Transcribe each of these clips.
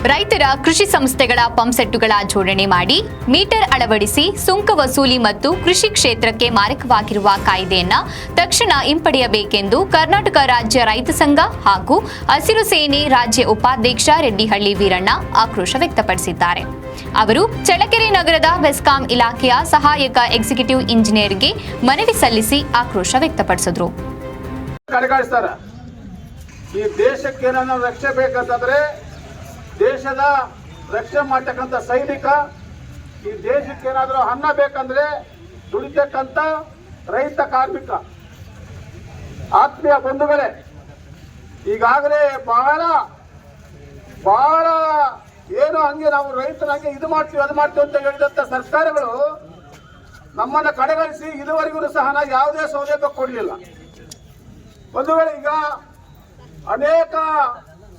ರೈತರ ಕೃಷಿ ಸಂಸ್ಥೆಗಳ ಪಂಪ್ಸೆಟ್ಟುಗಳ ಜೋಡಣೆ ಮಾಡಿ ಮೀಟರ್ ಅಳವಡಿಸಿ ಸುಂಕ ವಸೂಲಿ ಮತ್ತು ಕೃಷಿ ಕ್ಷೇತ್ರಕ್ಕೆ ಮಾರಕವಾಗಿರುವ ಕಾಯ್ದೆಯನ್ನು ತಕ್ಷಣ ಹಿಂಪಡೆಯಬೇಕೆಂದು ಕರ್ನಾಟಕ ರಾಜ್ಯ ರೈತ ಸಂಘ ಹಾಗೂ ಹಸಿರು ಸೇನೆ ರಾಜ್ಯ ಉಪಾಧ್ಯಕ್ಷ ರೆಡ್ಡಿಹಳ್ಳಿ ವೀರಣ್ಣ ಆಕ್ರೋಶ ವ್ಯಕ್ತಪಡಿಸಿದ್ದಾರೆ. ಅವರು ಚಳ್ಳಕೆರೆ ನಗರದ ಬೆಸ್ಕಾಂ ಇಲಾಖೆಯ ಸಹಾಯಕ ಎಕ್ಸಿಕ್ಯೂಟಿವ್ ಇಂಜಿನಿಯರ್ಗೆ ಮನವಿ ಸಲ್ಲಿಸಿ ಆಕ್ರೋಶ ವ್ಯಕ್ತಪಡಿಸಿದರು. ಈ ದೇಶಕ್ಕೆ ಏನಾದರೂ ರಕ್ಷಣೆ ಬೇಕಂತಂದ್ರೆ ದೇಶದ ರಕ್ಷಣೆ ಮಾಡ್ತಕ್ಕಂಥ ಸೈನಿಕ, ಈ ದೇಶಕ್ಕೆ ಏನಾದರೂ ಅನ್ನ ಬೇಕಂದ್ರೆ ದುಡಿತಕ್ಕಂಥ ರೈತ ಕಾರ್ಮಿಕ. ಆತ್ಮೀಯ ಬಂಧುಗಳೇ, ಈಗಾಗಲೇ ಬಹಳ ಏನು ಹಂಗೆ ನಾವು ರೈತರಂಗೆ ಇದು ಮಾಡ್ತೀವಿ ಅದು ಮಾಡ್ತೀವಿ ಅಂತ ಹೇಳಿದಂಥ ಸರ್ಕಾರಗಳು ನಮ್ಮನ್ನು ಕಡೆಗಣಿಸಿ ಇದುವರೆಗೂ ಸಹ ಯಾವುದೇ ಸೌಲಭ್ಯ ಕೊಡಲಿಲ್ಲ. ಬಂಧುಗಳೇ, ಈಗ ಅನೇಕ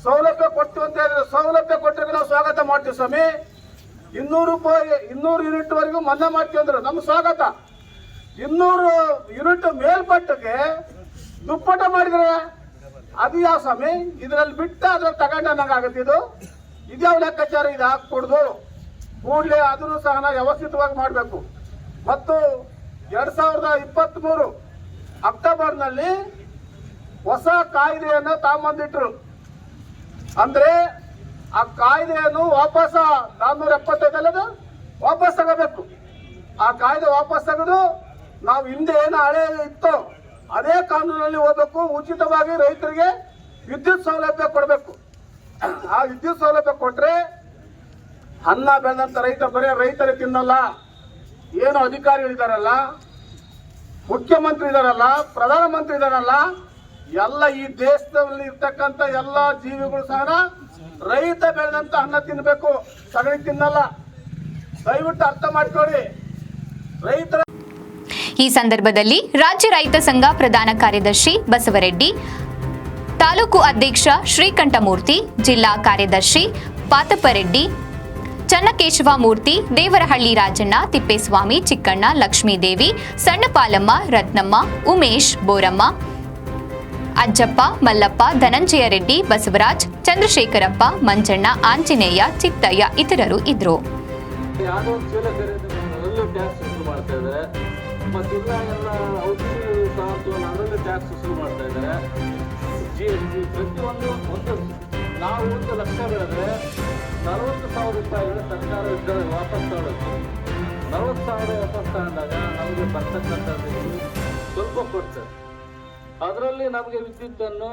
ಸೌಲಭ್ಯ ಕೊಟ್ಟು ಅಂತ ಹೇಳಿದ್ರೆ ಸೌಲಭ್ಯ ಕೊಟ್ಟರೆ ನಾವು ಸ್ವಾಗತ ಮಾಡ್ತೀವಿ ಸ್ವಾಮಿ. 200 ಯೂನಿಟ್ ವರೆಗೂ ಮನ್ನಾ ಮಾಡ್ತೀವಿ ಅಂದ್ರೆ ನಮ್ಗೆ ಸ್ವಾಗತ. 200 ಯೂನಿಟ್ ಮೇಲ್ಪಟ್ಟಿಗೆ ದುಪ್ಪಟ ಮಾಡಿದ್ರೆ ಅದು ಯಾವ ಸ್ವಾಮಿ? ಇದರಲ್ಲಿ ಬಿಟ್ಟು ಅದ್ರಲ್ಲಿ ತಗೊಂಡ ನಂಗಾಗತ್ತೆ. ಇದ್ಯಾವ ಲೆಕ್ಕಾಚಾರ? ಇದು ಹಾಕ್ಕೊಡ್ದು ಕೂಡಲೇ ಅದನ್ನು ಸಹ ನಾವು ವ್ಯವಸ್ಥಿತವಾಗಿ ಮಾಡಬೇಕು. ಮತ್ತು 2023 ಅಕ್ಟೋಬರ್ನಲ್ಲಿ ಹೊಸ ಕಾಯ್ದೆಯನ್ನು ತಗೊಂಬಂದಿಟ್ರು. ಅಂದ್ರೆ ಆ ಕಾಯ್ದೆಯನ್ನು ವಾಪಸ್ 475 ವಾಪಸ್ ತಗೋಬೇಕು. ಆ ಕಾಯ್ದೆ ವಾಪಸ್ ತೆಗೆದು ನಾವು ಹಿಂದೆ ಏನು ಹಳೆ ಇತ್ತು ಅದೇ ಕಾನೂನಲ್ಲಿ ಹೋಗ್ಬೇಕು. ಉಚಿತವಾಗಿ ರೈತರಿಗೆ ವಿದ್ಯುತ್ ಸೌಲಭ್ಯ ಕೊಡಬೇಕು. ಆ ವಿದ್ಯುತ್ ಸೌಲಭ್ಯ ಕೊಟ್ರೆ ಅನ್ನ ಬೆಳೆದಂತ ರೈತ ಬರೀ ರೈತರು ತಿನ್ನಲ್ಲ. ಏನು ಅಧಿಕಾರಿಗಳಿದಾರಲ್ಲ, ಮುಖ್ಯಮಂತ್ರಿ ಇದಾರಲ್ಲ, ಪ್ರಧಾನಮಂತ್ರಿ ಇದಾರಲ್ಲ, ಎಲ್ಲ ಈ ದೇಶದಲ್ಲಿ ಇರ್ತಕ್ಕಂಥ ಎಲ್ಲ ಜೀವಿಗಳು ಸಹ ರೈತ ಬೆಳೆದಂತ ಅನ್ನ ತಿನ್ನಬೇಕು, ಸಗಣಿ ತಿನ್ನಲ್ಲ. ದಯವಿಟ್ಟು ಅರ್ಥ ಮಾಡ್ಕೊಳ್ಳಿ ರೈತರ. ಈ ಸಂದರ್ಭದಲ್ಲಿ ರಾಜ್ಯ ರೈತ ಸಂಘ ಪ್ರಧಾನ ಕಾರ್ಯದರ್ಶಿ ಬಸವರೆಡ್ಡಿ, ತಾಲೂಕು ಅಧ್ಯಕ್ಷ ಶ್ರೀಕಂಠಮೂರ್ತಿ, ಜಿಲ್ಲಾ ಕಾರ್ಯದರ್ಶಿ ಪಾತಪ್ಪರೆಡ್ಡಿ, ಚನ್ನಕೇಶವ ಮೂರ್ತಿ, ದೇವರಹಳ್ಳಿ ರಾಜಣ್ಣ, ತಿಪ್ಪೇಸ್ವಾಮಿ, ಚಿಕ್ಕಣ್ಣ, ಲಕ್ಷ್ಮೀದೇವಿ, ಸಣ್ಣಪಾಲಮ್ಮ, ರತ್ನಮ್ಮ, ಉಮೇಶ್, ಬೋರಮ್ಮ, ಅಜ್ಜಪ್ಪ, ಮಲ್ಲಪ್ಪ, ಧನಂಜಯ ರೆಡ್ಡಿ, ಬಸವರಾಜ್, ಚಂದ್ರಶೇಖರಪ್ಪ, ಮಂಜಣ್ಣ, ಆಂಜನೇಯ, ಚಿತ್ತಯ್ಯ ಇತರರು ಇದ್ರು. ನಾವು 1 ಲಕ್ಷ ಬೆಳೆದ್ರೆ 40,000 ರೂಪಾಯಿಗಳು ಸರ್ಕಾರ ವಾಪಸ್ ತಗೊಳ್ಳುತ್ತೆ. 40,000 ವಾಪಸ್ ತಗೊಂಡಾಗ ನಮಗೆ ಬರ್ತಕ್ಕಂಥದ್ದು ಸ್ವಲ್ಪ ಕೊಡ್ತದೆ. ಅದರಲ್ಲಿ ನಮಗೆ ವಿದ್ಯುತ್ತನ್ನು